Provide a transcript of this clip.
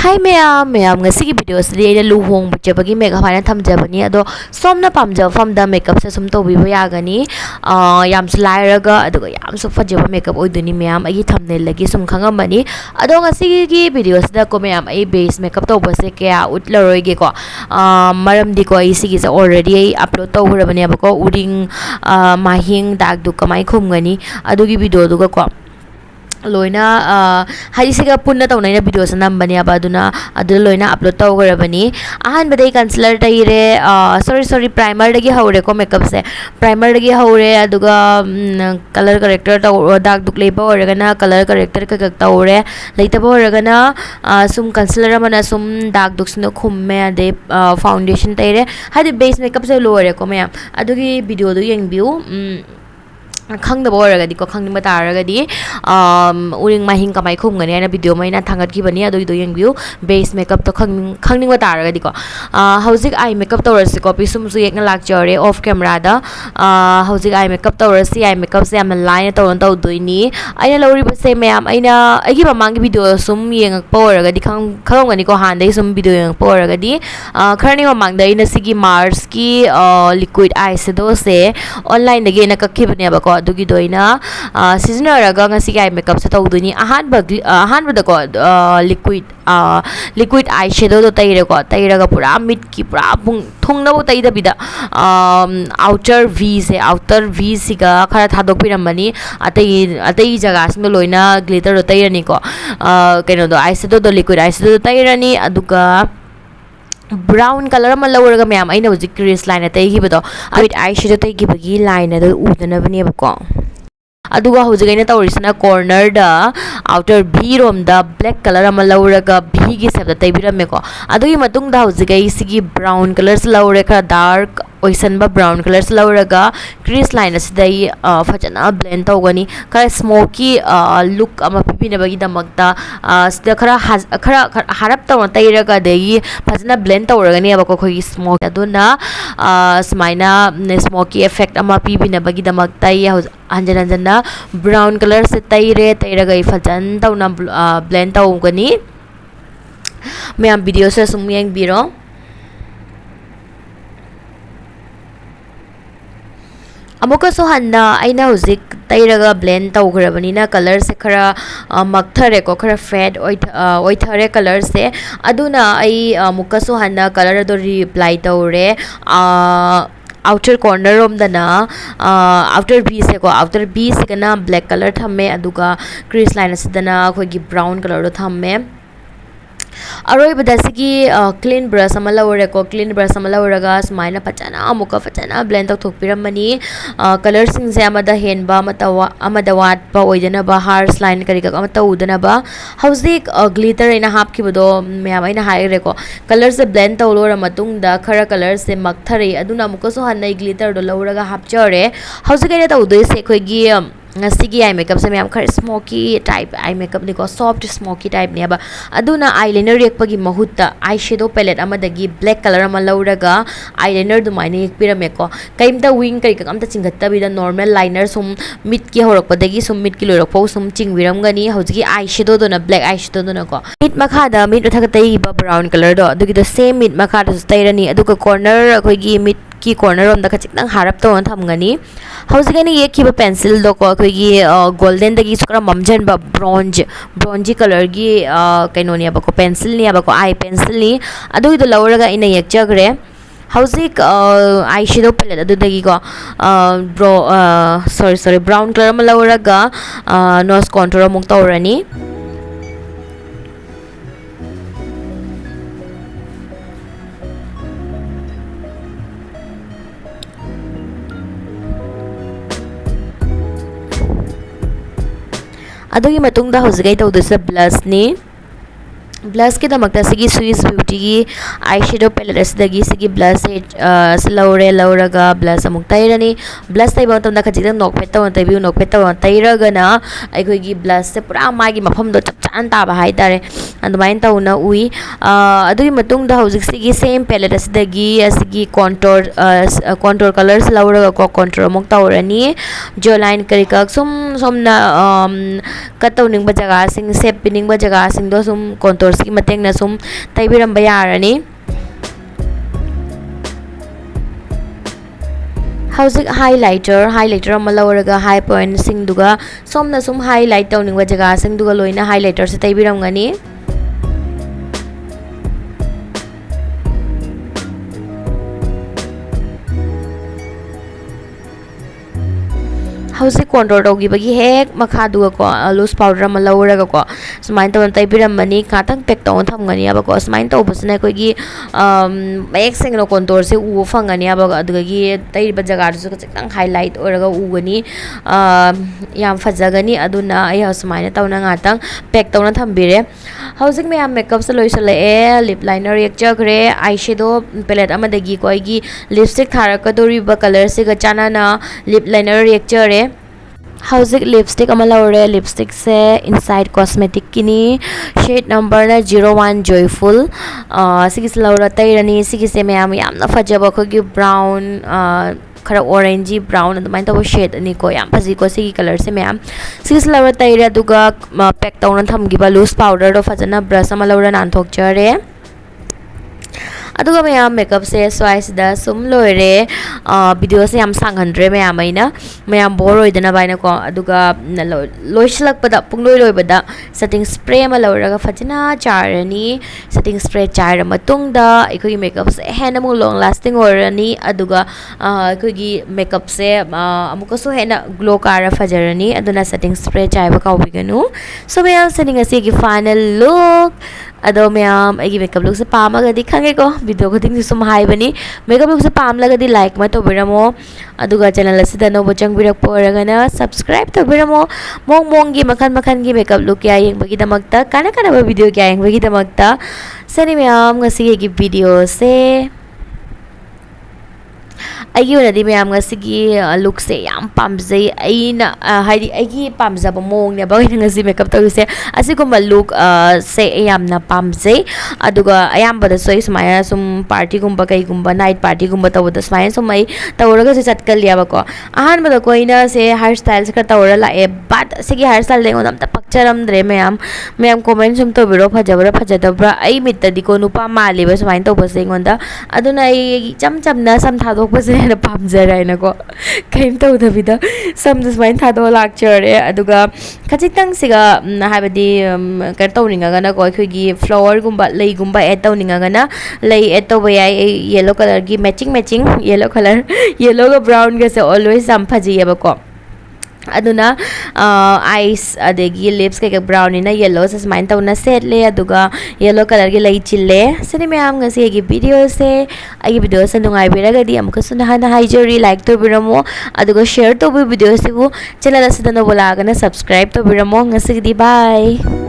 Hi ma'am ngasi video sidi luhongba chatpagi makeup haina thamjabani ado somna pamjaba famda makeup se sum tobiba yagani yam slairaga aduga yam su fajaba makeup oiduni ma'am agi thumbnail lagi sum khangambani ado ngasi gi video sida ko ma'am ai base makeup tawba se kya utlaroi ge ko maram di ko ai sigi se already ai upload tawrabani abako uring mahing dag du kamai khumgani adugi video duga ko loina haisiga punna tawnai video sanambani abaduna adu loina upload tawgarabani ahan badai concealer taire sorry primer dagi haure ko makeup se primer dagi haure aduga color corrector taw dark duk leba oragana color corrector ka tawre leitaba oragana sum concealer amana sum dark duk sino khumme ade foundation taire hadi base makeup se lore ko ma'am adugi video du yengbiu khangda boragadi ko khangni taragadi uring mahing kamai khumgani ana video maina thangat ki bani ado do yengbiu base makeup to khangning taragadi ko housing eye makeup tawrasi ko pisum su yekna lakjare off camera da housing eye makeup tawrasi eye makeup se am line tawon taw doini aina lori base ma'am aina agi mamang video sum yengak poragadi khangani ko handai sum video yengak poragadi kharni mamang da ina sigi mars ki liquid eye se do se online dagi na kakki bani abako adugi doina seasonaraga ngasi eye makeup sa tawduni ahan bada ko liquid eyeshadow do taire ko tairaga pura mid ki pura pung thongna bo taida bida outer v siga khara thadok piramani atai jaga sing loina glitter do tairani ko keno do eyeshadow do liquid eyeshadow do tairani aduga brown color ma lawraga ma'am aina hojik crease line atai gibedo with eyeshadow tai gibagi line ado udana bani bako aduga hojik aina tawrisana corner da outer b rom da black color ama lawraga b gi sab da tai birame ko adugi matung da hojik ai sigi brown colors lawre ka dark oisan ba brown colors lawraga crease line asidai fajana blend tawgani kara smokey look ama pipina bagi damakta sida khara harap taw tairaga dei fajana blend tawragani abako khoi smoke aduna smaina smoky effect ama pipina bagi damakta hanjana brown color se tairaga fajan tawna blend tawgani ma'am video se sum yang biro amuka so hanna aina hojik tairaga blend tawgrabani na color se khara makthare ko khara fade oithare color se aduna ai amuka so hanna color do reply tawre outer corner rom dana outer b se ko outer b se kana black color thamme aduga crease line asidana khogi brown color do thamme aroi badasigi clean brush amala ore ko clean brush amala oraga smaina pachana amuka pachana blend tok piramani color sing se amada henba amada wat pa oidana ba harsh line kari ka amata udana ba hauzik glitter ina hap ki bodo me amaina haire ko color se blend tawlora matung da khara color se makthari aduna amuka so hanai glitter do lawraga hapchore hauzik ina tawdoi se khoigi ngasigi eye makeup se ma'am khara smoky type eye makeup ni ko soft smoky type ne ba aduna eyeliner rekpagi mahutta eyeshadow palette amadagi black color ama lawraga eyeliner du maine ekpirame ko kaimta wing kai kamta chingatta bida normal liner sum mid ki horakpadagi sum mid ki lorak pau sum chingwiramgani hojiki eyeshadow do na black eyeshadow do na ko mid makhada mid uthakai ba brown color do adugi the same mid makhada stairani aduga corner akoigi mid की corner om da khachitang harap to thamgani hausigani ye ki ba pencil do ko khoigi golden da gi sukra mamjan ba bronzy color gi kaino ni ba ko pencil ni ba ko eye pencil ni adu do lawraga ina yak chagre hauzik eyeshadow palette adu da gi ko sorry brown color ma lawraga nose contour muk tawrani adugi matungda hojgai tawduse blush ni blush ke damakta sigi Swiss Beauty gi eyeshadow palette asidagi sigi blush se lawraga blush amuk tairani blush taiba tamda khajida nokpet taw taibi nokpet taw tairaga na aikoi gi blush se pura magi mafam do chapchan ta ba haitare andumain tawna ui adugi matungda hojik sigi same palette asidagi asigi contour colors lawraga ko contour amuk tawrani jawline karika somna kataw ning ba jaga sing shape pining ba jaga sing do sum contour ꯁꯤ ꯃꯇꯦꯡꯅ ꯁꯨꯝ ꯇꯩꯕꯤꯔꯝꯕ ꯌꯥꯔꯅꯤ ꯍꯧꯖꯤꯛ highlighter ꯑꯃ ꯂꯧꯔꯒ high point ꯁꯤꯡꯗꯨꯒ ꯁꯣꯝꯅ ꯁꯨꯝ highlight ꯇꯧꯅꯤꯡꯕ ꯖꯒꯥꯁꯤꯡꯗꯨꯒ ꯂꯣꯏꯅ highlighter ꯁꯦ ꯇꯩꯕꯤꯔꯝꯒꯅꯤ hausi contour tawgibagi hek makhaduga ko loose powder ama lawraga ko sumain taw taibiramani katang pack taw thamgani aba ko sumain taw basna ko gi mayek sengno contour se u fangani aba adugagi taiba jaga su chang highlight oraga ugani yam fajagani aduna ai sumaina tawna ngatang pack taw thambire hausi me makeup se loisale e lip liner yak jagre eyeshadow palette amadagi ko gi lipstick tharaka doriba color se ga chana na lip liner yak jare hauzik lipstick ama laure lipstick se inside cosmetic kini shade number na 01 joyful sigis laura tairani sigise mayam yamna fajaba ko gi brown khara orangey brown adumai taw shade ani ko yam phaji ko sigi color se mayam sigis laura taira duga pack tawna thamgiba loose powder do fajana brush ama laura nan thok jare aduga mayam makeup se swice da sum loire video se yam sanghandre mayam bore oidana baina ko aduga loislak pada pungloi loi bada setting spray ma lauraga fajina charani setting spray char matungda ikoi makeup se hena mu long lasting orani aduga ikoi makeup se amuka so hena glow kara fajarani aduna setting spray chai ba kawbiganu so mayam setting ase gi final look ado mayam agi makeup look se pamaga di khange ko video ko ting sum hai bani makeup look se pam laga di like ma to biramo aduga channel asida no bochang birak poragana subscribe to biramo mong gi makhan gi makeup look ya yeng bagi damakta kana ba video kya yeng bagi damakta sani mayam ngasi gi video se aigi onadi mayam ngasi look se yam pamjai aina haidi aigi pamjaba mong ne ba ngasi makeup tawise asiguma look se yam na pamjai aduga ayam bada soi sumaya sum party gumba kai gumba night party gumba tawda smaya sumai tawraga se chatkaliya ba ko ahan bada koina se hairstyle se ka tawra la e but sigi hairstyle le ngodam ta paccharam dre mayam comment sum to biro phajabra phajadabra ai mitta di ko nupa mali ba sumai tawba se ngonda aduna ai cham na sam thadok ba se na pamjara ina ko kaim tawdabida sam this mind thado lecture aduga khachitang siga habadi ka tawninga gana ko khoigi flower gumba lei gumba add tawninga gana lei add tawba yai yellow color gi matching yellow color yellow ga brown ga se always sam phaji yaba ko aduna eyes adegi lips ke brown ina yellow se smile tawna set le aduga yellow color gi lei chille sini mayam ngasi gi video se agi video se nungai biraga di amka suna hana haijori like to biramo aduga share to video se bu channel asida no bola gana subscribe to biramo ngasi di bye